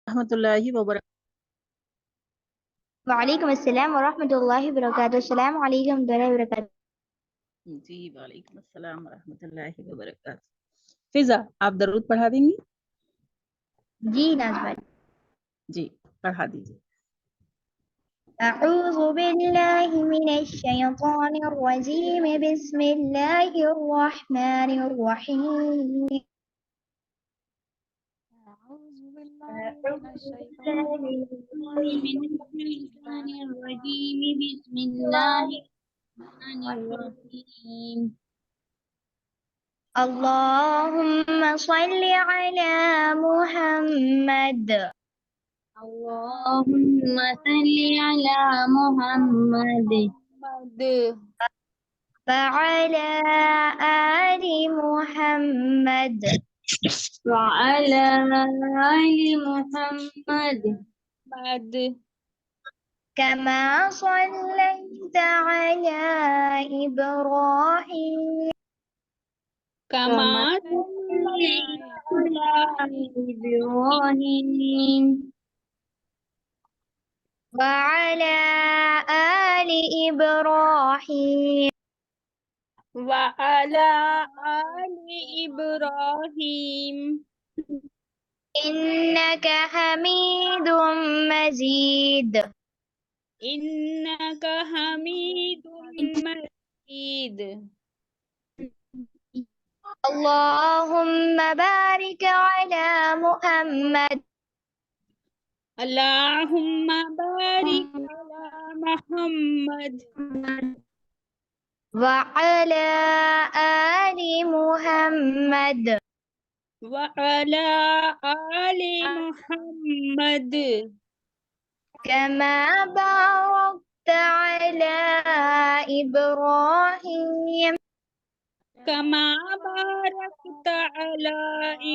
رحمۃ اللہ وبرکاتہ. وعلیکم السلام ورحمۃ اللہ وبرکاتہ. السلام علیکم ورحمۃ اللہ وبرکاتہ. جی وعلیکم السلام ورحمۃ اللہ وبرکاتہ. فضا آپ درود پڑھا دیں گی؟ جی ناز بھائی. جی پڑھا دیجیے. اعوذ باللہ من الشیطان الرجیم بسم اللہ الرحمن الرحیم. أعوذ بالله من الشيطان الرجيم بسم الله الرحمن الرحيم. اللهم صل على محمد اللهم صل على محمد وعلى آل محمد وعلى آل محمد كما صليت على إبراهيم كما صليت على إبراهيم وعلى آل إبراهيم وعلى آل إبراهيم إنك حميد مجيد. إنك حميد مجيد. اللهم بارك على محمد اللهم بارك على محمد وعلى آل محمد وعلى آل محمد كما باركت على إبراهيم كما باركت على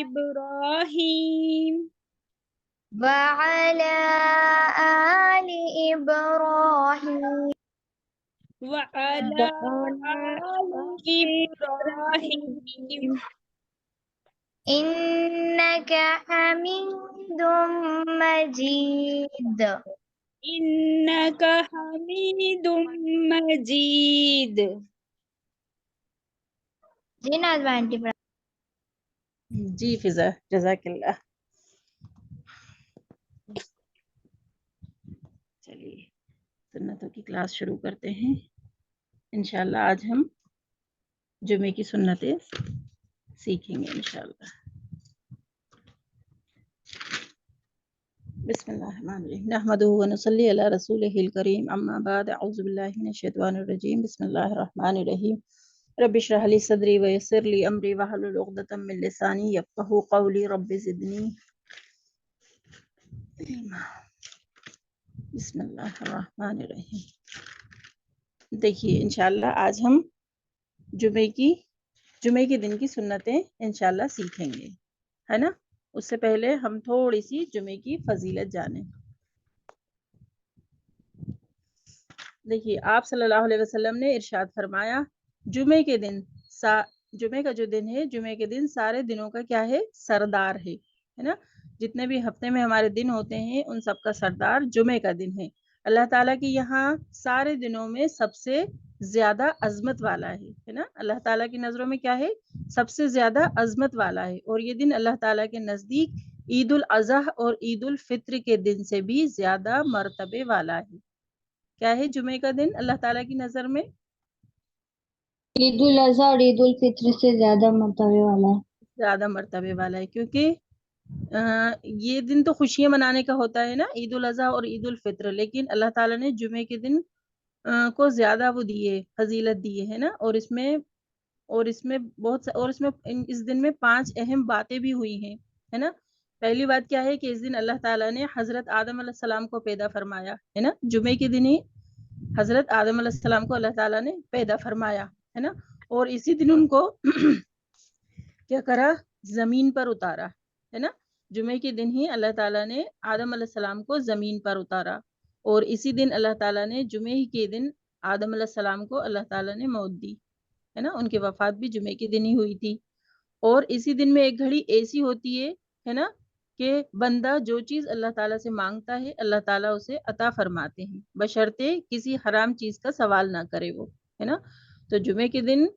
إبراهيم وعلى آل إبراهيم وعلى آل إبراهيم إنك حميد مجيد. إنك حميد مجيد. جی نازمہ آنٹی. جی فضا جزاک اللہ. چلیے سنتوں کی کلاس شروع کرتے ہیں. انشاءاللہ آج ہم جمعے کی سنتیں سیکھیں گے انشاءاللہ. بسم اللہ الرحمن الرحیم نحمدہ ونصلی علی رسولہ الکریم اما بعد اعوذ باللہ من الشیطان الرجیم بسم اللہ الرحمن الرحیم رب اشرح لی صدری ویسر لی امری واحلل عقدۃ من لسانی یفقہوا قولی رب زدنی علما. بسم اللہ الرحمن الرحیم. دیکھیے انشاءاللہ آج ہم جمعے کے دن کی سنتیں انشاءاللہ سیکھیں گے ہے نا. اس سے پہلے ہم تھوڑی سی جمعے کی فضیلت جانیں. دیکھیے آپ صلی اللہ علیہ وسلم نے ارشاد فرمایا جمعے کا جو دن ہے جمعے کے دن سارے دنوں کا کیا ہے سردار ہے نا. جتنے بھی ہفتے میں ہمارے دن ہوتے ہیں ان سب کا سردار جمعے کا دن ہے. اللہ تعالیٰ کی یہاں سارے دنوں میں سب سے زیادہ عظمت والا ہے نا. اللہ تعالیٰ کی نظروں میں کیا ہے سب سے زیادہ عظمت والا ہے. اور یہ دن اللہ تعالیٰ کے نزدیک عید الاضحیٰ اور عید الفطر کے دن سے بھی زیادہ مرتبے والا ہے. کیا ہے جمعے کا دن اللہ تعالیٰ کی نظر میں عید الاضحیٰ اور عید الفطر سے زیادہ مرتبے والا ہے کیونکہ یہ دن تو خوشیاں منانے کا ہوتا ہے نا عید الاضحیٰ اور عید الفطر. لیکن اللہ تعالیٰ نے جمعے کے دن کو زیادہ وہ دیے فضیلت دیے ہے نا. اور اس میں اس دن میں 5 اہم باتیں بھی ہوئی ہیں ہے نا. پہلی بات کیا ہے کہ اس دن اللہ تعالیٰ نے حضرت آدم علیہ السلام کو پیدا فرمایا ہے نا. جمعے کے دن ہی حضرت آدم علیہ السلام کو اللہ تعالیٰ نے پیدا فرمایا ہے نا. اور اسی دن ان کو کیا کرا زمین پر اتارا ہے نا. جمعے کے دن ہی اللہ تعالیٰ نے آدم علیہ السلام کو زمین پر اتارا. اور اسی دن اللہ تعالیٰ نے جمعے کے دن آدم علیہ السلام کو اللہ تعالیٰ نے موت دی ہے نا. ان کی وفات بھی جمعے کے دن ہی ہوئی تھی. اور اسی دن میں ایک گھڑی ایسی ہوتی ہے نا کہ بندہ جو چیز اللہ تعالیٰ سے مانگتا ہے اللہ تعالیٰ اسے عطا فرماتے ہیں، بشرطے کسی حرام چیز کا سوال نہ کرے وہ، ہے نا. تو جمعے کے دن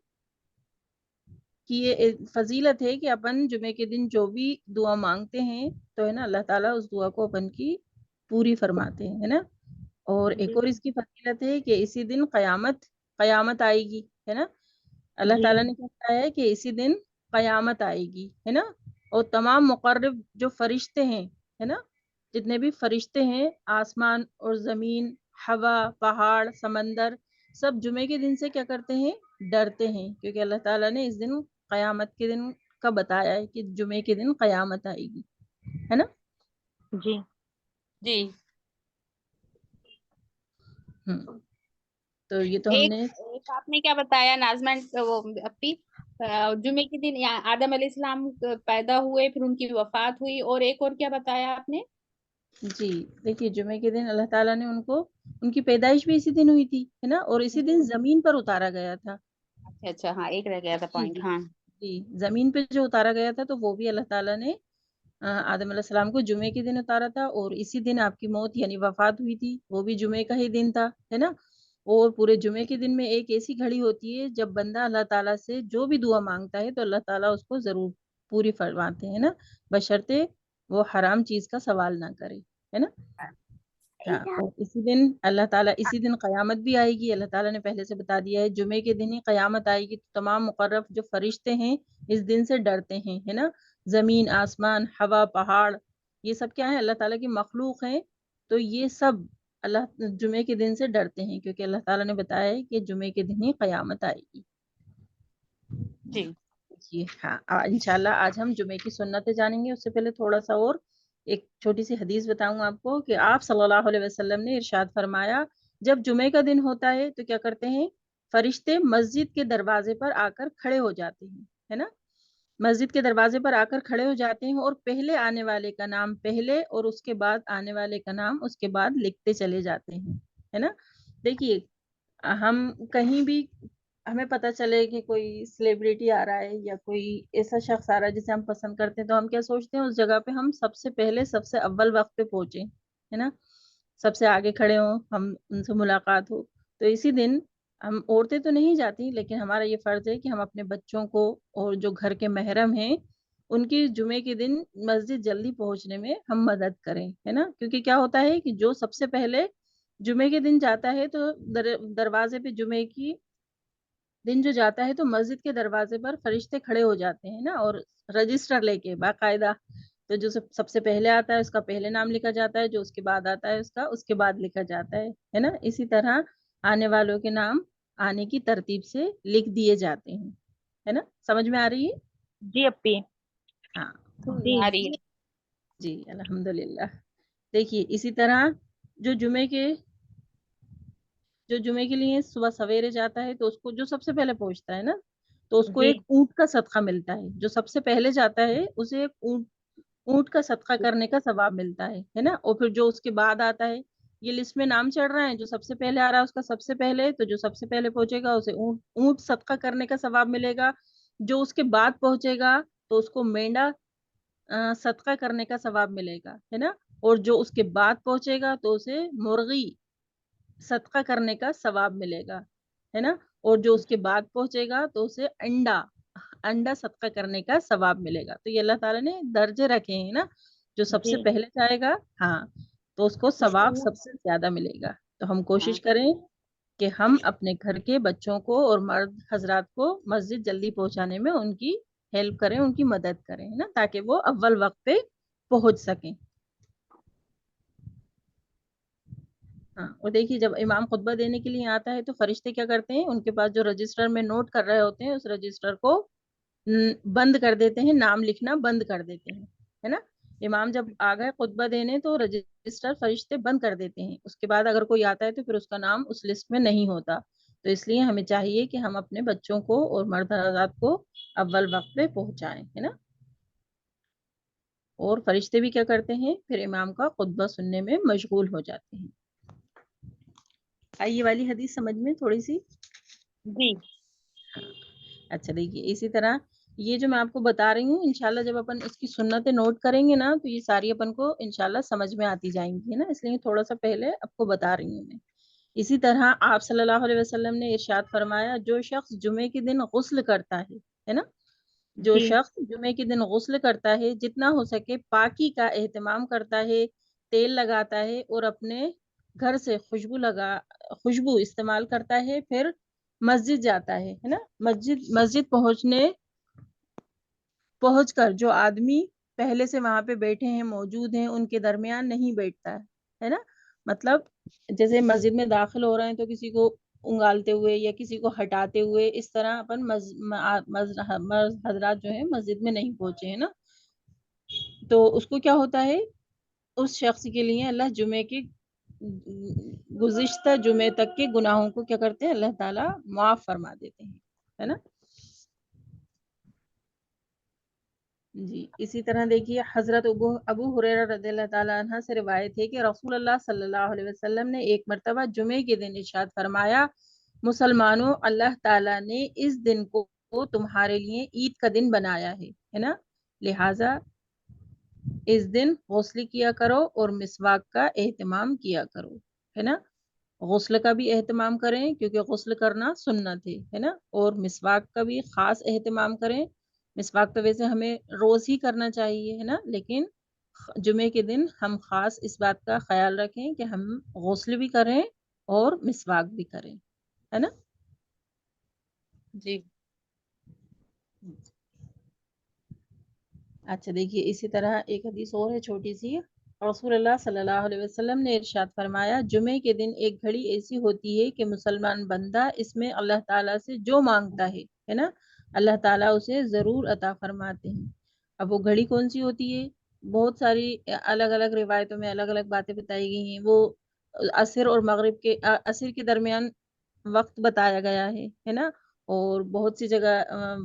کی یہ فضیلت ہے کہ اپن جمعے کے دن جو بھی دعا مانگتے ہیں تو ہے نا اللہ تعالیٰ اس دعا کو اپن کی پوری فرماتے ہیں، ہے نا. اور ایک اور اس کی فضیلت ہے کہ اسی دن قیامت آئے گی، ہے نا. اللہ تعالیٰ نے کیا کہا ہے کہ اسی دن قیامت آئے گی، ہے نا. اور تمام مقرب جو فرشتے ہیں، ہے نا، جتنے بھی فرشتے ہیں آسمان اور زمین، ہوا، پہاڑ، سمندر، سب جمعے کے دن سے کیا کرتے ہیں؟ ڈرتے ہیں، کیونکہ اللہ تعالیٰ نے اس دن قیامت کے دن کا بتایا ہے کہ جمعے کے دن قیامت آئے گی، ہے نا. جی جی. تو یہ تو ہم نے ایک آپ نے کیا بتایا نازمہ وہ اپی، جمعے کے دن آدم علیہ السلام پیدا ہوئے پھر ان کی وفات ہوئی، اور ایک اور کیا بتایا آپ نے؟ جی دیکھیے جمعے کے دن اللہ تعالیٰ نے ان کی پیدائش بھی اسی دن ہوئی تھی، ہے نا، اور اسی دن زمین پر اتارا گیا تھا. اچھا ہاں ایک رہ گیا تھا پوائنٹ. ہاں جی زمین پہ جو اتارا گیا تھا تو وہ بھی اللہ تعالیٰ نے آدم علیہ السلام کو جمعے کے دن اتارا تھا، اور اسی دن آپ کی موت یعنی وفات ہوئی تھی، وہ بھی جمعے کا ہی دن تھا، ہے نا. اور پورے جمعے کے دن میں ایک ایسی گھڑی ہوتی ہے جب بندہ اللہ تعالیٰ سے جو بھی دعا مانگتا ہے تو اللہ تعالیٰ اس کو ضرور پوری فرماتے ہیں نا، بشرطے وہ حرام چیز کا سوال نہ کرے، ہے نا. ہاں اور اسی دن اللہ تعالیٰ اسی دن قیامت بھی آئے گی. اللہ تعالیٰ نے پہلے سے بتا دیا ہے جمعے کے دن ہی قیامت آئے گی. تو تمام مقرب جو فرشتے ہیں اس دن سے ڈرتے ہیں، ہے نا. زمین، آسمان، ہوا، پہاڑ، یہ سب کیا ہے؟ اللہ تعالیٰ کی مخلوق ہیں. تو یہ سب اللہ جمعے کے دن سے ڈرتے ہیں کیونکہ اللہ تعالیٰ نے بتایا ہے کہ جمعے کے دن ہی قیامت آئے گی. جی ہاں انشاءاللہ آج ہم جمعے کی سنتیں جانیں گے. اس سے پہلے تھوڑا سا اور ایک چھوٹی سی حدیث بتاؤں آپ کو کہ آپ صلی اللہ علیہ وسلم نے ارشاد فرمایا جب جمعے کا دن ہوتا ہے تو کیا کرتے ہیں؟ فرشتے مسجد کے دروازے پر آ کر کھڑے ہو جاتے ہیں، ہے نا. مسجد کے دروازے پر آ کر کھڑے ہو جاتے ہیں اور پہلے آنے والے کا نام پہلے اور اس کے بعد آنے والے کا نام اس کے بعد لکھتے چلے جاتے ہیں، ہے نا. دیکھیے ہم کہیں بھی ہمیں پتہ چلے کہ کوئی سیلیبریٹی آ رہا ہے یا کوئی ایسا شخص آ رہا ہے جسے ہم پسند کرتے ہیں تو ہم کیا سوچتے ہیں؟ اس جگہ پہ ہم سب سے پہلے سب سے اول وقت پہ پہنچے، ہے نا، سب سے آگے کھڑے ہوں، ہم ان سے ملاقات ہو. تو اسی دن ہم عورتیں تو نہیں جاتی لیکن ہمارا یہ فرض ہے کہ ہم اپنے بچوں کو اور جو گھر کے محرم ہیں ان کی جمعے کے دن مسجد جلدی پہنچنے میں ہم مدد کریں، ہے نا. کیونکہ کیا ہوتا ہے کہ جو سب سے پہلے جمعے کے دن جاتا ہے تو دروازے پہ جمعے کی دن جو جاتا ہے تو مسجد کے دروازے پر فرشتے کھڑے ہو جاتے ہیں نا، اور رجسٹر لے کے باقاعدہ. تو جو سب سے پہلے آتا ہے اس کا پہلے نام لکھا جاتا ہے، جو اس کے بعد آتا ہے اس کے بعد لکھا جاتا ہے نا. اسی طرح آنے والوں کے نام آنے کی ترتیب سے لکھ دیے جاتے ہیں، ہے نا. سمجھ میں آ رہی ہے؟ جی اپی. ہاں آ رہی ہے. جی الحمدللہ. دیکھیے اسی طرح جو جمعے کے لیے صبح سویرے جاتا ہے تو اس کو جو سب سے پہلے پہنچتا ہے نا تو اس کو جی ایک اونٹ کا صدقہ ملتا ہے. جو سب سے پہلے جاتا ہے اسے ایک اونٹ کا صدقہ کرنے کا ثواب ملتا ہے نا. اور پھر جو اس کے بعد آتا ہے یہ لسٹ میں نام چڑھ رہا ہے، جو سب سے پہلے آ رہا ہے اس کا سب سے پہلے، تو جو سب سے پہلے پہنچے گا اسے اونٹ صدقہ کرنے کا ثواب ملے گا. جو اس کے بعد پہنچے گا تو اس کو مینڈا صدقہ کرنے کا ثواب ملے گا، ہے نا. اور جو اس کے بعد پہنچے گا تو اسے مرغی صدقہ کرنے کا ثواب ملے گا، ہے نا. اور جو اس کے بعد پہنچے گا تو اسے انڈا صدقہ کرنے کا ثواب ملے گا. تو یہ اللہ تعالیٰ نے درجے رکھے ہیں نا. جو سب سے جی پہلے جائے گا ہاں تو اس کو ثواب سب سے زیادہ ملے گا. تو ہم کوشش کریں کہ ہم اپنے گھر کے بچوں کو اور مرد حضرات کو مسجد جلدی پہنچانے میں ان کی ہیلپ کریں، ان کی مدد کریں نا، تاکہ وہ اول وقت پہ پہنچ سکیں. ہاں اور دیکھیے جب امام خطبہ دینے کے لیے آتا ہے تو فرشتے کیا کرتے ہیں؟ ان کے پاس جو رجسٹر میں نوٹ کر رہے ہوتے ہیں اس رجسٹر کو بند کر دیتے ہیں، نام لکھنا بند کر دیتے ہیں، ہے نا. امام جب آ گئے خطبہ دینے تو رجسٹر فرشتے بند کر دیتے ہیں. اس کے بعد اگر کوئی آتا ہے تو پھر اس کا نام اس لسٹ میں نہیں ہوتا. تو اس لیے ہمیں چاہیے کہ ہم اپنے بچوں کو اور مرد حضرات کو اول وقت پہ پہنچائیں، ہے نا. اور فرشتے بھی کیا کرتے ہیں؟ پھر امام کا خطبہ سننے میں مشغول ہو جاتے ہیں. آئیے والی حدیث سمجھ میں تھوڑی سی. جی اچھا دیکھیے اسی طرح یہ جو میں آپ کو بتا رہی ہوں انشاءاللہ جب اپن اس کی سنتیں نوٹ کریں گے نا تو یہ ساری اپن کو انشاءاللہ سمجھ میں آتی جائیں گی ہے نا، اس لیے تھوڑا سا پہلے آپ کو بتا رہی ہوں میں۔ اسی طرح آپ صلی اللہ علیہ وسلم نے ارشاد فرمایا جو شخص جمعے کے دن غسل کرتا ہے نا، جو جی شخص جمعے کے دن غسل کرتا ہے جتنا ہو سکے پاکی کا اہتمام کرتا ہے، تیل لگاتا ہے اور اپنے گھر سے خوشبو استعمال کرتا ہے، پھر مسجد جاتا ہے نا، مسجد پہنچ کر جو آدمی پہلے سے وہاں پہ بیٹھے ہیں موجود ہیں ان کے درمیان نہیں بیٹھتا ہے نا، مطلب جیسے مسجد میں داخل ہو رہے ہیں تو کسی کو انگالتے ہوئے یا کسی کو ہٹاتے ہوئے اس طرح اپن حضرات جو ہیں مسجد میں نہیں پہنچے ہیں نا، تو اس کو کیا ہوتا ہے، اس شخص کے لیے اللہ جمعے کے گزشتہ جمعے تک کے گناہوں کو کیا کرتے ہیں، اللہ تعالیٰ معاف فرما دیتے ہیں ہے نا۔ جی اسی طرح دیکھیے حضرت ابو ہریرہ رضی اللہ تعالیٰ عنہ سے روایت ہے کہ رسول اللہ صلی اللہ علیہ وسلم نے ایک مرتبہ جمعے کے دن ارشاد فرمایا، مسلمانوں اللہ تعالیٰ نے اس دن کو تمہارے لیے عید کا دن بنایا ہے نا، لہٰذا اس دن غسل کیا کرو اور مسواک کا اہتمام کیا کرو ہے نا، غسل کا بھی اہتمام کریں کیونکہ غسل کرنا سنت ہے نا، اور مسواک کا بھی خاص اہتمام کریں، مسواک تو ویسے ہمیں روز ہی کرنا چاہیے ہے نا، لیکن جمعے کے دن ہم خاص اس بات کا خیال رکھیں کہ ہم غسل بھی کریں اور مسواک بھی کریں ہے نا۔ جی اچھا دیکھیے اسی طرح ایک حدیث اور ہے چھوٹی سی، رسول اللہ صلی اللہ علیہ وسلم نے ارشاد فرمایا جمعے کے دن ایک گھڑی ایسی ہوتی ہے کہ مسلمان بندہ اس میں اللہ تعالیٰ سے جو مانگتا ہے نا اللہ تعالیٰ اسے ضرور عطا فرماتے ہیں۔ اب وہ گھڑی کون سی ہوتی ہے، بہت ساری الگ الگ روایتوں میں الگ الگ باتیں بتائی گئی ہیں، وہ عصر اور مغرب کے عصر کے درمیان وقت بتایا گیا ہے نا، اور بہت سی جگہ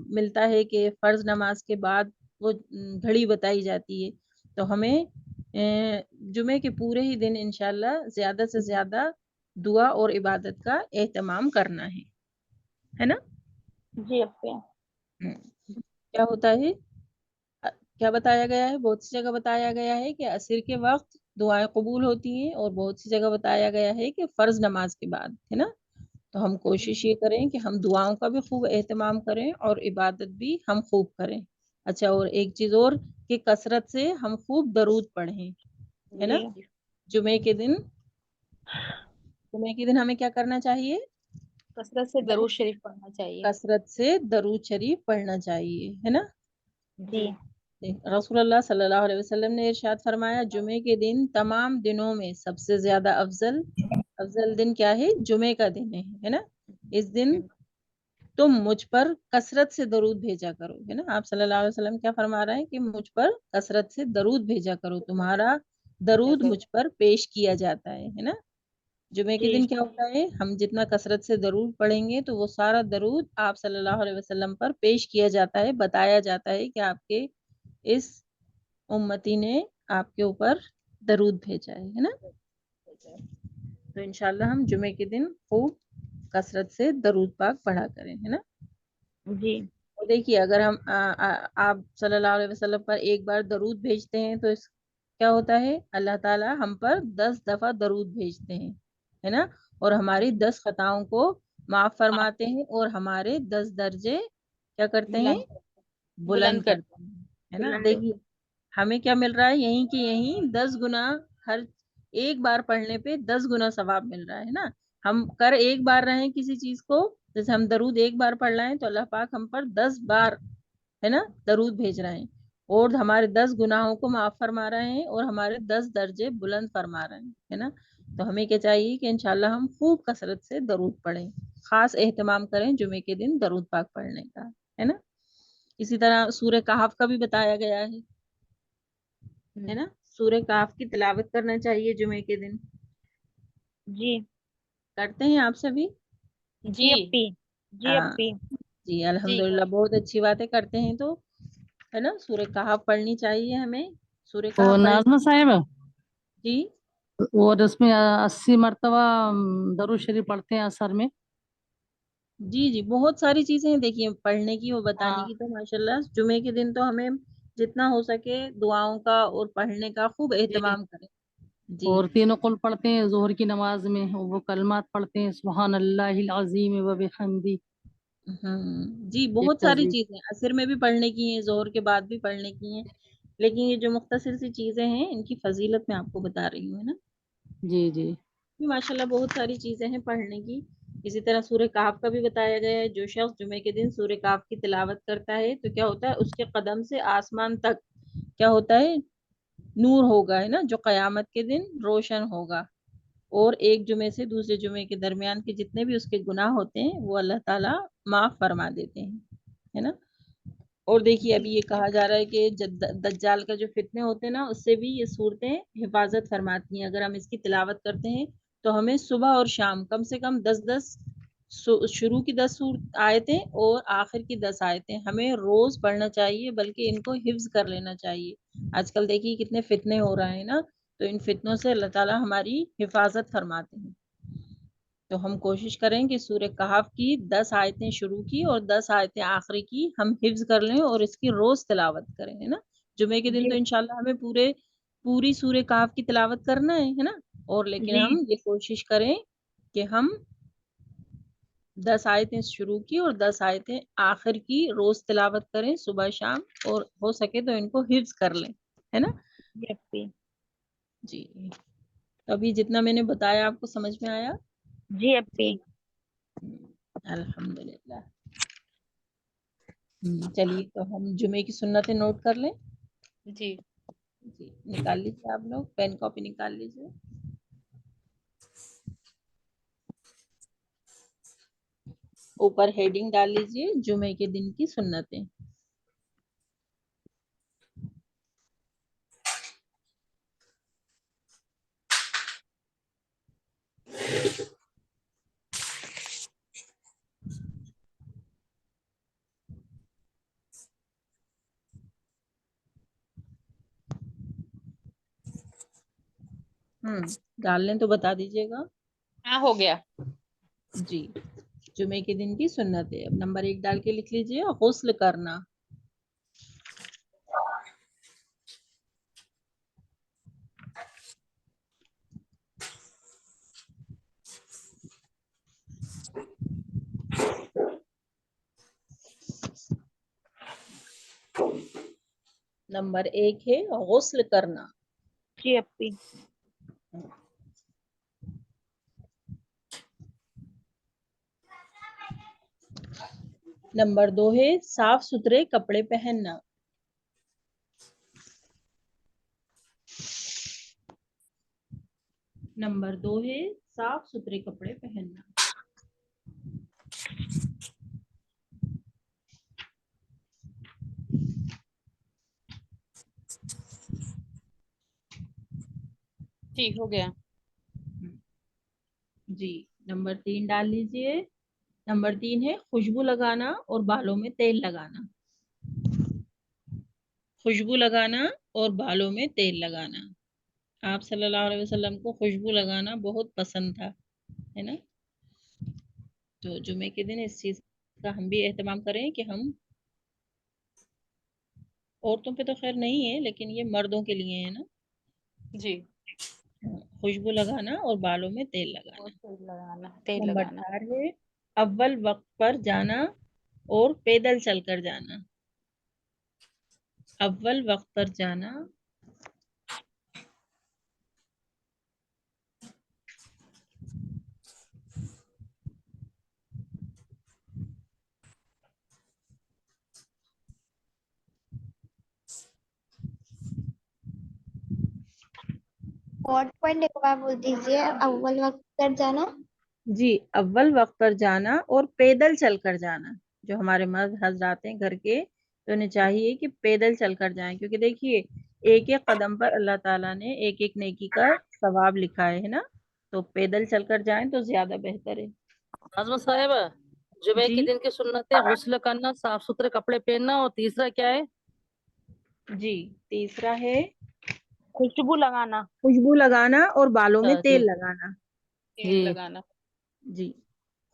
ملتا ہے کہ فرض نماز کے بعد وہ گھڑی بتائی جاتی ہے، تو ہمیں جمعے کے پورے ہی دن انشاءاللہ زیادہ سے زیادہ دعا اور عبادت کا اہتمام کرنا ہے نا۔ جی اپی کیا ہوتا ہے، کیا بتایا گیا ہے، بہت سی جگہ بتایا گیا ہے کہ عصر کے وقت دعائیں قبول ہوتی ہیں، اور بہت سی جگہ بتایا گیا ہے کہ فرض نماز کے بعد ہے نا، تو ہم کوشش یہ کریں کہ ہم دعاؤں کا بھی خوب اہتمام کریں اور عبادت بھی ہم خوب کریں۔ اچھا اور ایک چیز اور کہ کثرت سے ہم خوب درود پڑھیں ہے نا، جی جمعے کے دن ہمیں کیا کرنا چاہیے، کثرت سے درود شریف پڑھنا چاہیے۔ کثرت سے درود شریف پڑھنا چاہیے ہے نا۔ جی رسول اللہ صلی اللہ علیہ وسلم نے ارشاد فرمایا جمعے کے دن تمام دنوں میں سب سے زیادہ افضل دن کیا ہے، جمعے کا دن ہے نا، اس دن تم مجھ پر کثرت سے درود بھیجا کرو ہے نا، آپ صلی اللہ علیہ وسلم کیا فرما رہے ہیں کہ مجھ پر کثرت سے درود بھیجا کرو، تمہارا درود مجھ پر پیش کیا جاتا ہے نا۔ جمعے کے جی دن کیا ہوتا ہے، ہم جتنا کثرت سے درود پڑھیں گے تو وہ سارا درود آپ صلی اللہ علیہ وسلم پر پیش کیا جاتا ہے، بتایا جاتا ہے کہ آپ کے اس امتی نے آپ کے اوپر درود بھیجا ہے نا، تو انشاءاللہ ہم جمعے کے دن خوب کثرت سے درود پاک پڑھا کریں ہے نا۔ جی دیکھیے اگر ہم آپ صلی اللہ علیہ وسلم پر ایک بار درود بھیجتے ہیں تو اس کیا ہوتا ہے، اللہ تعالی ہم پر 10 دفعہ درود بھیجتے ہیں ہے نا، اور ہماری 10 خطاؤں کو معاف فرماتے ہیں اور ہمارے 10 درجے کیا کرتے ہیں، بلند کرتے ہیں ہے نا۔ دیکھیے ہمیں کیا مل رہا ہے، یہیں کہ یہیں 10 گنا، ہر ایک بار پڑھنے پہ 10 گنا ثواب مل رہا ہے نا، ہم کر ایک بار رہے ہیں کسی چیز کو، جیسے ہم درود ایک بار پڑھ رہے ہیں تو اللہ پاک ہم پر 10 بار ہے نا درود بھیج رہے ہیں، اور ہمارے 10 گناہوں کو معاف فرما رہے ہیں اور ہمارے 10 درجے بلند فرما رہے ہیں ہے نا، تو ہمیں کیا چاہیے کہ انشاءاللہ ہم خوب کثرت سے درود پڑھیں، خاص اہتمام کریں جمعے کے دن درود پاک پڑھنے کا ہے نا۔ اسی طرح سورہ کہف کا بھی بتایا گیا ہے نا، سورہ کہف کی تلاوت کرنا چاہیے جمعے کے دن، جی کرتے ہیں آپ سبھی؟ جی اپی جی ہاں اپی جی الحمدللہ بہت اچھی باتیں کرتے ہیں، تو ہے نا سورہ کہف پڑھنی چاہیے ہمیں، سورہ تو کہف نازمہ صاحب جی اور اس میں 80 مرتبہ درود شریف پڑھتے ہیں اثر میں، جی جی بہت ساری چیزیں ہیں دیکھیے پڑھنے کی اور بتانے ہاں کی، تو ماشاءاللہ جمعے کے دن تو ہمیں جتنا ہو سکے دعاؤں کا اور پڑھنے کا خوب جی، اہتمام کریں. جی اور تینوں قل پڑھتے ہیں ظہر کی نماز میں، وہ کلمات پڑھتے ہیں سبحان اللہ العظیم و بحمدی. جی ایک بہت ساری تسبیح. چیزیں عصر میں بھی پڑھنے کی ہیں، ظہر کے بعد بھی پڑھنے کی ہیں، لیکن یہ جو مختصر سی چیزیں ہیں ان کی فضیلت میں آپ کو بتا رہی ہوں، ہے نا. جی جی ماشاءاللہ بہت ساری چیزیں ہیں پڑھنے کی. اسی طرح سورہ کہف کا بھی بتایا گیا ہے، جو شخص جمعے کے دن سورہ کہف کی تلاوت کرتا ہے تو کیا ہوتا ہے، اس کے قدم سے آسمان تک کیا ہوتا ہے، نور ہوگا، ہے نا، جو قیامت کے دن روشن ہوگا. اور ایک جمعے سے دوسرے جمعے کے درمیان کے جتنے بھی اس کے گناہ ہوتے ہیں وہ اللہ تعالیٰ معاف فرما دیتے ہیں، ہے نا. اور دیکھیے ابھی یہ کہا جا رہا ہے کہ دجال کا جو فتنے ہوتے ہیں نا، اس سے بھی یہ صورتیں حفاظت فرماتی ہیں. اگر ہم اس کی تلاوت کرتے ہیں تو ہمیں صبح اور شام کم سے کم 10 شروع کی 10 آیتیں اور آخر کی 10 آیتیں ہمیں روز پڑھنا چاہیے، بلکہ ان کو حفظ کر لینا چاہیے. آج کل دیکھیے کتنے فتنے ہو رہے ہیں نا، تو ان فتنوں سے اللہ تعالیٰ ہماری حفاظت فرماتے ہیں. تو ہم کوشش کریں کہ سورہ کہف کی 10 آیتیں شروع کی اور 10 آیتیں آخری کی ہم حفظ کر لیں اور اس کی روز تلاوت کریں، ہے نا. جمعے کے دن جی تو انشاءاللہ ہمیں پوری سورہ کہف کی تلاوت کرنا ہے نا. اور لیکن جی ہم یہ کوشش کریں کہ ہم 10 آیتیں شروع کی اور 10 آیتیں آخر کی روز تلاوت کریں صبح شام، اور ہو سکے تو ان کو حفظ کر لیں، ہے نا. جی اپی جی ابھی جتنا میں نے بتایا آپ کو سمجھ میں آیا؟ جی اپی الحمدللہ. چلیے تو ہم جمعے کی سنتیں نوٹ کر لیں. جی جی نکال لیجیے، آپ لوگ پین کاپی نکال لیجیے. اوپر ہیڈنگ ڈال لیجیے جمعے کے دن کی سنتیں. ڈال لیں تو بتا دیجیے گا. ہاں ہو گیا. جی جمعے کے دن کی سنت ہے. اب نمبر 1 ڈال کے لکھ لیجیے، غسل کرنا. نمبر 1 ہے غسل کرنا. جی اپی نمبر 2 ہے صاف ستھرے کپڑے پہننا. نمبر 2 ہے صاف ستھرے کپڑے پہننا. جی ہو گیا. جی نمبر 3 ڈال لیجیے. نمبر 3 ہے خوشبو لگانا اور بالوں میں تیل لگانا. خوشبو لگانا اور بالوں میں تیل لگانا. آپ صلی اللہ علیہ وسلم کو خوشبو لگانا بہت پسند تھا، ہے نا. تو جمعے کے دن اس چیز کا ہم بھی اہتمام کریں کہ ہم، عورتوں پہ تو خیر نہیں ہے لیکن یہ مردوں کے لیے ہے نا، جی خوشبو لگانا اور بالوں میں تیل اور لگانا. تیل لگانا، تیل نمبر لگانا. 4 ہے اول وقت پر جانا اور پیدل چل کر جانا. اول وقت پر جانا اور پوائنٹ ایک بار بول دیجیے، اول وقت پر جانا. جی اول وقت پر جانا اور پیدل چل کر جانا. جو ہمارے مرد حضرات ہیں گھر کے، تو انہیں چاہیے کہ پیدل چل کر جائیں، کیونکہ دیکھیے ایک ایک قدم پر اللہ تعالیٰ نے ایک ایک نیکی کا ثواب لکھا ہے نا. تو پیدل چل کر جائیں تو زیادہ بہتر ہے. ناظمہ صاحب، جمعے جی کے دن کی سنت ہے غسل کرنا، صاف ستھرے کپڑے پہننا، اور تیسرا کیا ہے؟ جی تیسرا ہے خوشبو لگانا. خوشبو لگانا اور بالوں میں جی تیل لگانا. تیل لگانا. جی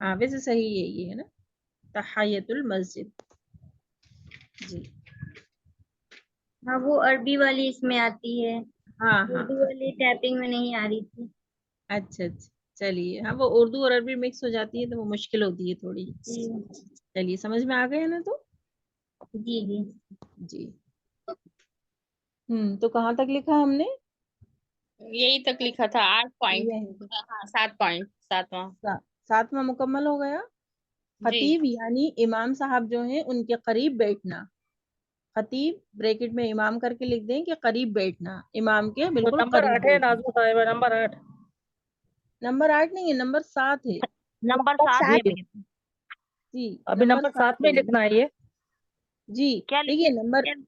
ہاں ویسے صحیح یہی ہے نا، تحیۃ المسجد. جی ہاں وہ عربی والی اس میں آتی ہے، ہاں ہاں اردو والی ٹائپنگ میں نہیں آ رہی تھی. اچھا اچھا چلیے. ہاں وہ اردو اور عربی مکس ہو جاتی ہے تو وہ مشکل ہوتی ہے تھوڑی. جی چلیے سمجھ میں آ گئے نا تو. جی جی. جی تو کہاں تک لکھا ہم نے؟ یہی تک لکھا تھا 8 پوائنٹ. یہی ہاں 7 پوائنٹ، 7واں. 7واں مکمل ہو گیا. جی خطیب یعنی امام صاحب جو ہیں ان کے قریب بیٹھنا. خطیب بریکٹ میں امام کر کے لکھ دیں کہ قریب بیٹھنا، امام کے بالکل نمبر قریب 8 ہے بیٹھنا. نازو صاحبہ، نمبر 8. نمبر 8 نہیں ہے، نمبر 7 ہے. نمبر 7 ہے میرے پاس. جی ابھی نمبر 7 7 میں ہے. لکھنا ہے یہ. جی کیا دیکھیے نمبر، لکھے؟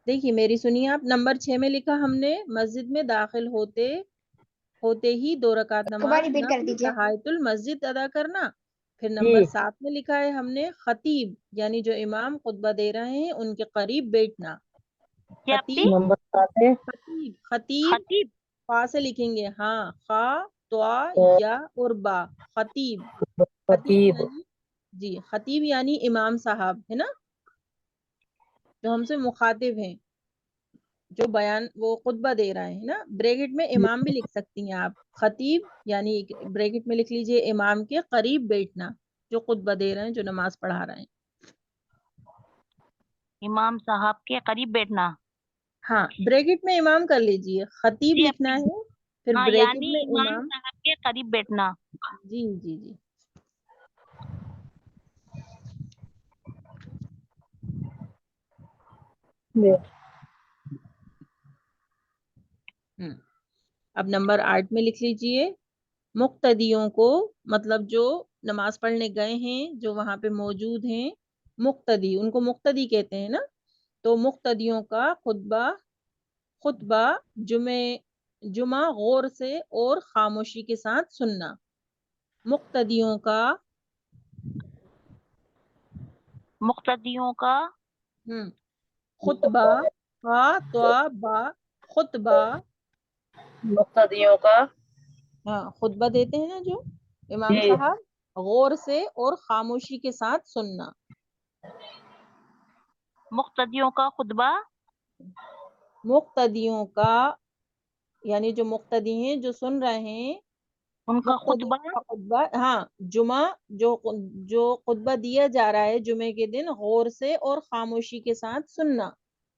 دیکھیے میری سنیے آپ. نمبر 6 میں لکھا ہم نے مسجد میں داخل ہوتے ہی 2 رکعت نماز نفل تحیۃ المسجد ادا کرنا. پھر نمبر 7 میں لکھا ہے ہم نے خطیب یعنی جو امام خطبہ دے رہے ہیں ان کے قریب بیٹھنا. کیا خطیب نمبر 7 ہے خطیب خطیب خطیب. خا سے لکھیں گے، ہاں خا طا یا اور با. خطیب خطیب. یعنی، جی خطیب یعنی امام صاحب ہے نا، جو ہم سے مخاطب ہیں، جو بیان وہ خطبہ دے رہے ہیں نا. بریکٹ میں امام بھی لکھ سکتی ہیں آپ. خطیب یعنی بریکٹ میں لکھ لیجئے امام کے قریب بیٹھنا، جو خطبہ دے رہے ہیں، جو نماز پڑھا رہے ہیں. امام صاحب کے قریب بیٹھنا. ہاں بریکٹ میں امام کر لیجئے، خطیب جی لکھنا اپنی. ہے پھر ہاں بریکٹ یعنی میں امام امام. صاحب کے قریب بیٹھنا. جی جی جی. اب نمبر 8 میں لکھ لیجئے مقتدیوں کو، مطلب جو نماز پڑھنے گئے ہیں، جو وہاں پہ موجود ہیں، مقتدی ان کو مقتدی کہتے ہیں نا. تو مقتدیوں کا خطبہ جمعہ غور سے اور خاموشی کے ساتھ سننا. مقتدیوں کا مقتدیوں کا خطبہ، خا طا با خطبہ، مقتدیوں کا ہاں خطبہ دیتے ہیں نا جو امام جی. صاحب، غور سے اور خاموشی کے ساتھ سننا. مقتدیوں کا خطبہ. مقتدیوں کا یعنی جو مقتدی ہیں، جو سن رہے ہیں، ان کا خطبہ. مقتدیوں کا خطبہ. ہاں جمعہ جو خطبہ دیا جا رہا ہے جمعے کے دن، غور سے اور خاموشی کے ساتھ سننا.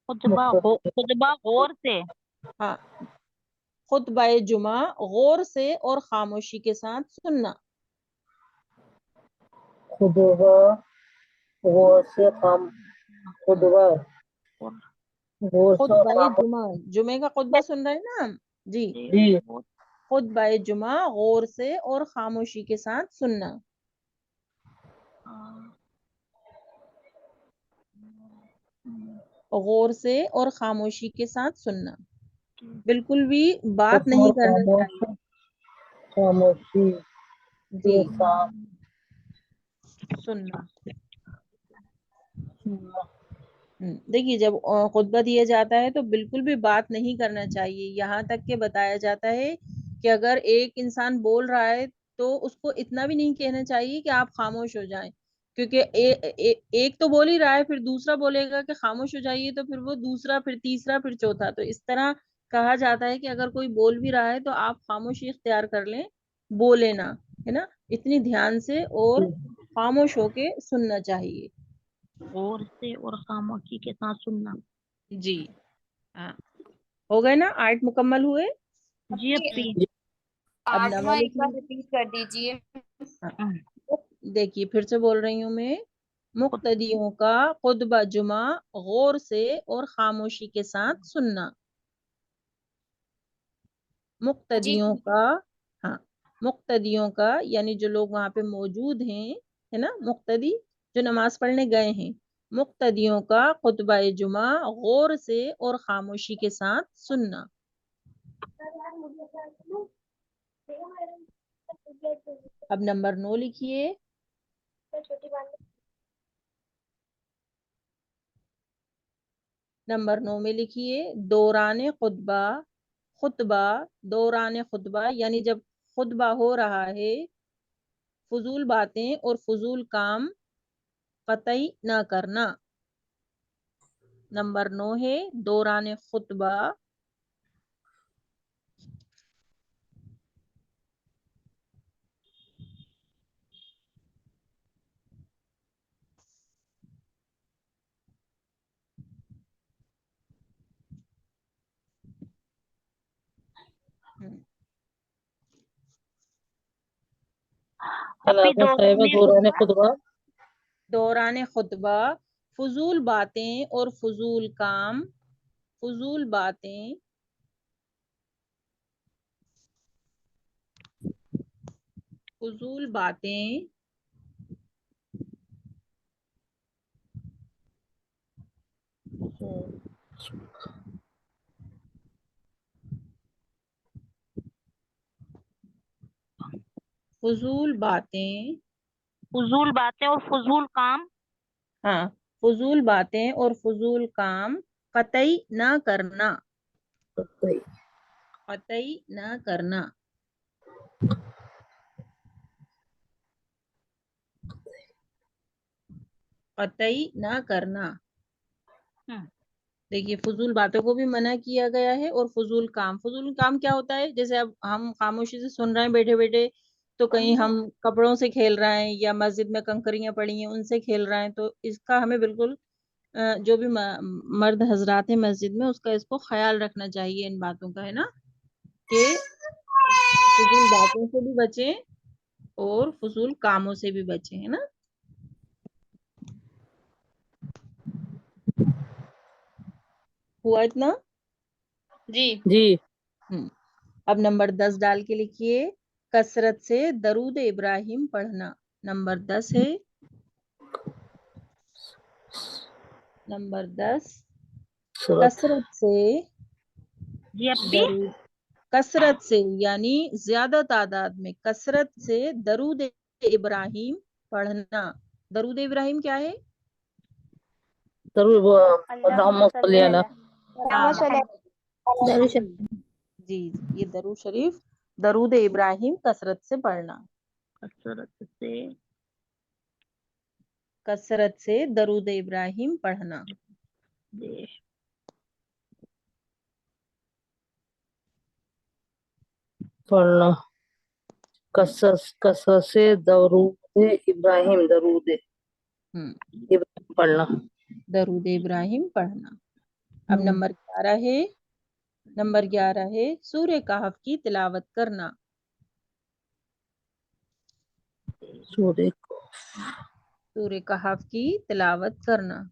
خطبہ غور سے. ہاں خطبہ جمعہ غور سے اور خاموشی کے ساتھ سننا. خطبہ غور سے خطبہ غور سے خطبہ جمعہ، جمعے کا خطبہ سن رہے ہیں نا ہم. جی جی. خطبہ جمعہ غور سے اور خاموشی کے ساتھ سننا. غور سے اور خاموشی کے ساتھ سننا، بالکل بھی بات نہیں کرنا چاہیے. خاموشی جی کے ساتھ سننا. دیکھیے جب خطبہ دیا جاتا ہے تو بالکل بھی بات نہیں کرنا چاہیے. یہاں تک کہ بتایا جاتا ہے کہ اگر ایک انسان بول رہا ہے تو اس کو اتنا بھی نہیں کہنا چاہیے کہ آپ خاموش ہو جائیں، کیونکہ ایک تو بول ہی رہا ہے، پھر دوسرا بولے گا کہ خاموش ہو جائیے، تو پھر وہ دوسرا، پھر تیسرا، پھر چوتھا. تو اس طرح کہا جاتا ہے کہ اگر کوئی بول بھی رہا ہے تو آپ خاموشی اختیار کر لیں، بولے نا، ہے نا. اتنی دھیان سے اور خاموش ہو کے سننا چاہیے. غور سے اور خاموشی کے ساتھ سننا. جی ہاں ہو گئے نا، 8 مکمل ہوئے. جی اپی. اب 8واں ایک بار لیجیے. ریپیٹ کر دیجیے. دیکھیے پھر سے بول رہی ہوں میں. مقتدیوں کا خطبہ جمعہ غور سے اور خاموشی کے ساتھ سننا. جی مقتدیوں کا، ہاں مقتدیوں کا یعنی جو لوگ وہاں پہ موجود ہیں، ہے نا، مقتدی جو نماز پڑھنے گئے ہیں، مقتدیوں کا خطبہ جمعہ غور سے اور خاموشی کے ساتھ سننا. اب نمبر 9 لکھیے. نمبر 9 میں لکھیے دوران خطبہ دوران خطبہ یعنی جب خطبہ ہو رہا ہے، فضول باتیں اور فضول کام قطعی نہ کرنا. نمبر 9 ہے دوران خطبہ دوران خطبہ فضول باتیں اور فضول کام فضول باتیں فضول باتیں اور فضول کام ہاں فضول باتیں اور فضول کام قطعی نہ کرنا. قطعی نہ کرنا. قطعی نہ کرنا. دیکھیے فضول باتوں کو بھی منع کیا گیا ہے اور فضول کام کیا ہوتا ہے؟ جیسے اب ہم خاموشی سے سن رہے ہیں بیٹھے بیٹھے تو کہیں ہم کپڑوں سے کھیل رہے ہیں یا مسجد میں کنکریاں پڑی ہیں ان سے کھیل رہے ہیں، تو اس کا ہمیں بالکل جو بھی مرد حضرات ہیں مسجد میں اس کا اس کو خیال رکھنا چاہیے ان باتوں کا، ہے نا، کہ فضول باتوں سے بھی بچیں اور فضول کاموں سے بھی بچیں، ہے نا. ہوا اتنا؟ جی. اب نمبر 10 ڈال کے لکھیے کثرت سے درود ابراہیم پڑھنا. نمبر 10 ہے نمبر 10 کثرت سے جی اپی درود، کثرت سے یعنی زیادہ تعداد میں کثرت سے درود ابراہیم پڑھنا. درود ابراہیم کیا ہے؟ جی یہ درود شریف درود ابراہیم کثرت سے پڑھنا. کثرت سے درود ابراہیم پڑھنا. کثرت سے درود ابراہیم پڑھنا. درود ابراہیم پڑھنا. اب نمبر 11 ہے سورہ کہف کی تلاوت کرنا. سورہ کہف کی تلاوت کرنا.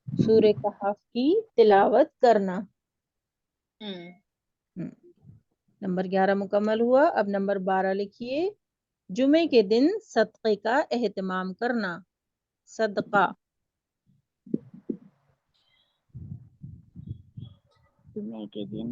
سورہ کہف کی تلاوت کرنا. نمبر 11 مکمل ہوا. اب نمبر 12 لکھیے جمعے کے دن صدقے کا اہتمام کرنا. صدقہ جمعے کے دن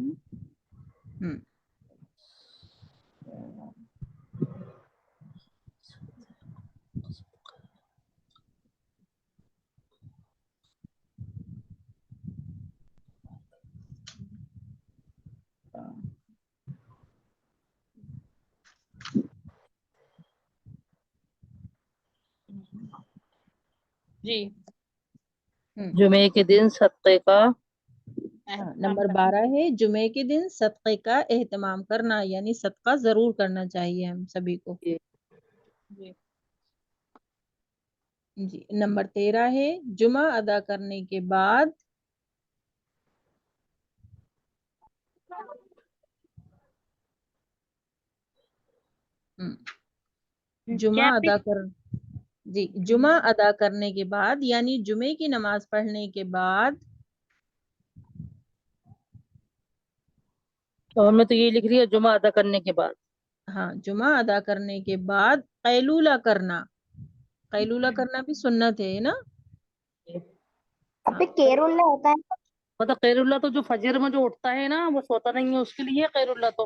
جی جمعے کے دن صدقے کا نمبر 12 ہے جمعے کے دن صدقے کا اہتمام کرنا، یعنی صدقہ ضرور کرنا چاہیے ہم سبھی کو. جی نمبر 13 ہے جمعہ ادا کرنے کے بعد جمعہ ادا کرنے کے بعد یعنی جمعے کی نماز پڑھنے کے بعد اور میں تو یہ لکھ رہی ہے جمعہ ادا کرنے کے بعد. ہاں جمعہ ادا کرنے کے بعد قیلولہ کرنا. قیلولہ کرنا بھی سنت ہے نا. کیرولہ ہوتا ہے مطلب خیر اللہ تو جو فجر میں جو اٹھتا ہے نا وہ سوتا نہیں ہے اس کے لیے خیر اللہ تو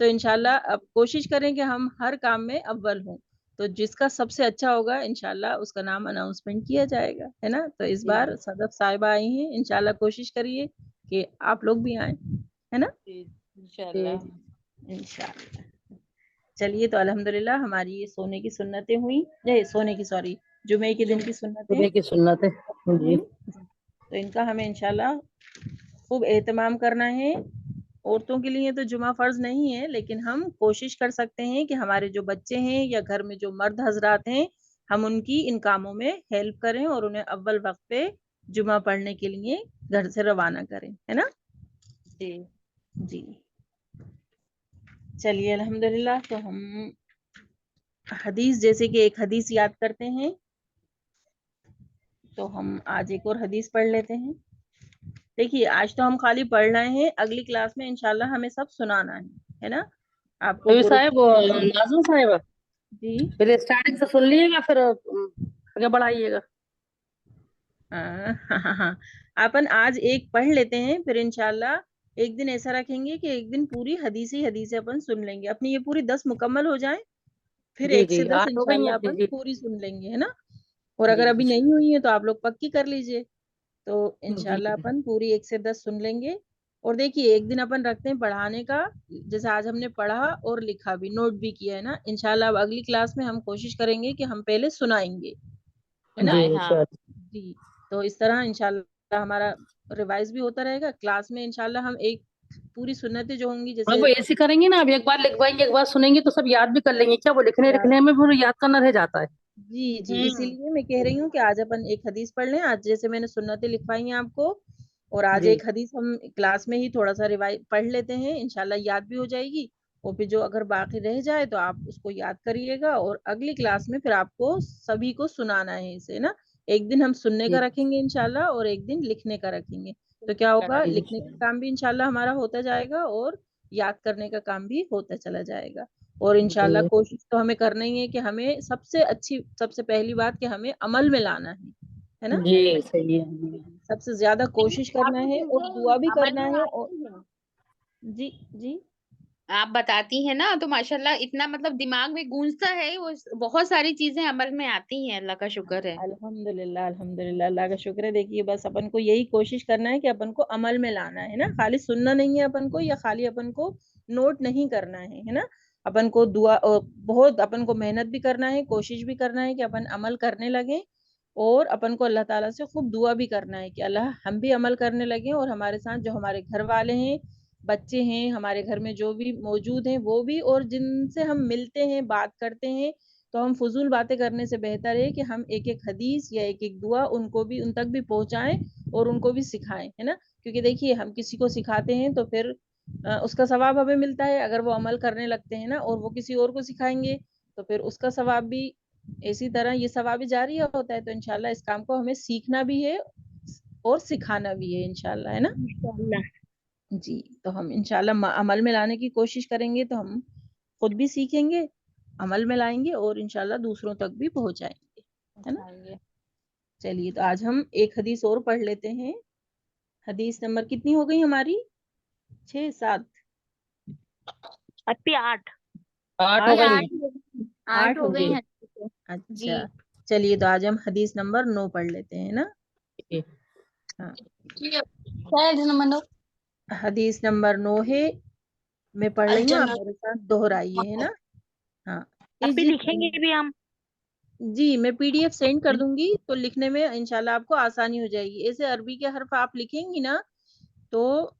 تو انشاءاللہ اب کوشش کریں کہ ہم ہر کام میں اول ہوں. تو جس کا سب سے اچھا ہوگا انشاءاللہ اس کا نام اناؤنسمنٹ کیا جائے گا, ہے نا. تو اس بار صدف صاحبہ آئی ہیں, انشاءاللہ کوشش کریے کہ آپ لوگ بھی آئیں, ہے نا. انشاءاللہ. انشاءاللہ. چلیے تو الحمدللہ ہماری یہ سونے کی سنتیں ہوئی, سونے کی سوری جمعے کے دن کی سنتیں صبح کی سنت ہے جی. تو ان کا ہمیں انشاءاللہ خوب اہتمام کرنا ہے. عورتوں کے لیے تو جمعہ فرض نہیں ہے, لیکن ہم کوشش کر سکتے ہیں کہ ہمارے جو بچے ہیں یا گھر میں جو مرد حضرات ہیں ہم ان کی ان کاموں میں ہیلپ کریں اور انہیں اول وقت پہ جمعہ پڑھنے کے لیے گھر سے روانہ کریں, ہے نا. جی چلیے الحمدللہ. تو ہم حدیث جیسے کہ ایک حدیث یاد کرتے ہیں, تو ہم آج ایک اور حدیث پڑھ لیتے ہیں. دیکھیے آج تو ہم خالی پڑھ رہے ہیں, اگلی کلاس میں انشاءاللہ ہمیں سب سنانا ہے نا. آپ کو صاحب ناظم صاحبہ جی پھر اسٹارٹنگ سے سن لیے گا, پھر آگے بڑھائیے گا. ہاں اپن آج ایک پڑھ لیتے ہیں, پھر انشاءاللہ ایک دن ایسا رکھیں گے کہ ایک دن پوری حدیثیں اپن سن لیں گے. اپنی یہ پوری 10 مکمل ہو جائیں, پھر جی 1 سے جی 10 8 ہو گئی انشاءاللہ ہیں اپن جی. پوری سن لیں گے, ہے نا. اور اگر ابھی نہیں ہوئی ہے تو آپ لوگ پکی کر لیجئے. تو انشاءاللہ اپن پوری 1 سے 10 سن لیں گے. اور دیکھیے ایک دن اپن رکھتے ہیں پڑھانے کا, جیسے آج ہم نے پڑھا اور لکھا بھی, نوٹ بھی کیا ہے نا. انشاءاللہ اب اگلی کلاس میں ہم کوشش کریں گے کہ ہم پہلے سنائیں گے, ہے نا. جی تو اس طرح انشاءاللہ ہمارا ریوائز بھی ہوتا رہے گا. کلاس میں انشاءاللہ ہم ایک پوری سنتیں جو ہوں گی جیسے وہ ایسے کریں گے نا, اب ایک بار لکھوائیں گے ایک بار سنیں گے تو سب یاد بھی کر لیں گے. کیا وہ لکھنے میں پھر یاد کرنا رہ جاتا ہے. جی اسی لیے میں کہہ رہی ہوں کہ آج اپن ایک حدیث پڑھ لیں. آج جیسے میں نے سنتیں لکھوائی ہیں آپ کو, اور آج ایک حدیث ہم کلاس میں ہی تھوڑا سا پڑھ لیتے ہیں, انشاءاللہ یاد بھی ہو جائے گی. اور پھر جو اگر باقی رہ جائے تو آپ اس کو یاد کریے گا, اور اگلی کلاس میں پھر آپ کو سبھی کو سنانا ہے اسے نا. ایک دن ہم سننے کا رکھیں گے انشاءاللہ, اور ایک دن لکھنے کا رکھیں گے. تو کیا ہوگا, لکھنے کا کام بھی انشاءاللہ ہمارا ہوتا جائے گا اور یاد کرنے کا کام بھی ہوتا چلا جائے گا. اور انشاءاللہ کوشش تو ہمیں کرنا ہی ہے کہ ہمیں سب سے پہلی بات کہ ہمیں عمل میں لانا ہے نا. جی صحیح ہے. سب سے زیادہ کوشش کرنا ہے اور دعا بھی کرنا ہے. اور جی جی آپ بتاتی ہیں نا تو ماشاءاللہ اتنا مطلب دماغ میں گونجتا ہے, وہ بہت ساری چیزیں عمل میں آتی ہیں. اللہ کا شکر ہے. الحمدللہ الحمدللہ, اللہ کا شکر ہے. دیکھیے بس اپن کو یہی کوشش کرنا ہے کہ اپن کو عمل میں لانا ہے نا. خالی سننا نہیں ہے اپن کو, یا خالی اپن کو نوٹ نہیں کرنا ہے نا. اپن کو دعا بہت اپن کو محنت بھی کرنا ہے, کوشش بھی کرنا ہے کہ اپن عمل کرنے لگیں. اور اپن کو اللہ تعالیٰ سے خوب دعا بھی کرنا ہے کہ اللہ ہم بھی عمل کرنے لگیں, اور ہمارے ساتھ جو ہمارے گھر والے ہیں, بچے ہیں, ہمارے گھر میں جو بھی موجود ہیں وہ بھی, اور جن سے ہم ملتے ہیں بات کرتے ہیں, تو ہم فضول باتیں کرنے سے بہتر ہے کہ ہم ایک ایک حدیث یا ایک ایک دعا ان تک بھی پہنچائیں اور ان کو بھی سکھائیں, ہے نا. کیونکہ دیکھیے ہم کسی کو سکھاتے ہیں تو پھر اس کا ثواب ہمیں ملتا ہے. اگر وہ عمل کرنے لگتے ہیں نا اور وہ کسی اور کو سکھائیں گے تو پھر اس کا ثواب بھی اسی طرح یہ ثواب جاری ہوتا ہے. تو انشاءاللہ اس کام کو ہمیں سیکھنا بھی ہے اور سکھانا بھی ہے انشاءاللہ, ہے نا. جی تو ہم انشاءاللہ عمل میں لانے کی کوشش کریں گے تو ہم خود بھی سیکھیں گے, عمل میں لائیں گے, اور انشاءاللہ دوسروں تک بھی پہنچائیں گے, ہے نا. چلیے تو آج ہم ایک حدیث اور پڑھ لیتے ہیں. حدیث نمبر کتنی ہو گئی ہماری, 6 7 8 8 ہو گئی. 8 ہو گئی ہیں. اچھا چلیے تو آج ہم حدیث نمبر 9 پڑھ لیتے ہیں نا. ہاں حدیث نمبر 9 ہے, میں پڑھ رہی ہوں, آپ میرے ساتھ دہرائیے, ہے نا. ہاں ابھی لکھیں گے بھی ہم. جی میں PDF سینڈ کر دوں گی, تو لکھنے میں انشاءاللہ آپ کو آسانی ہو جائے گی. ایسے عربی کے حرف آپ لکھیں گی نا تو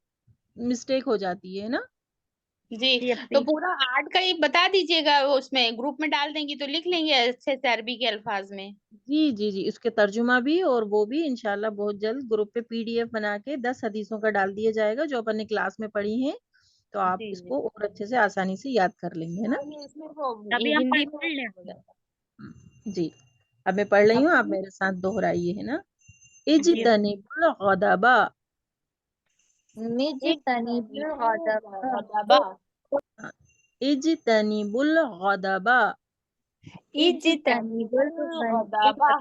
مسٹیک ہو جاتی ہے نا. جی تو پورا 8 کا ہی بتا دیجیے گا, اس میں گروپ میں ڈال دیں گی تو لکھ لیں گے اچھے سے عربی کے الفاظ میں. جی اس کے ترجمہ بھی اور وہ بھی انشاءاللہ بہت جلد گروپ پہ PDF بنا کے 10 حدیثوں کا ڈال دیا جائے گا جو اپنے کلاس میں پڑھی ہیں, تو آپ اس کو اور اچھے سے آسانی سے یاد کر لیں گے, ہے نا. ابھی ہم ہندی پڑھ لیں. جی اب میں پڑھ رہی ہوں, آپ میرے ساتھ دہرائیے, ہے نا. اجتنب الغضب اجتنب الغضب اجتنب الغضب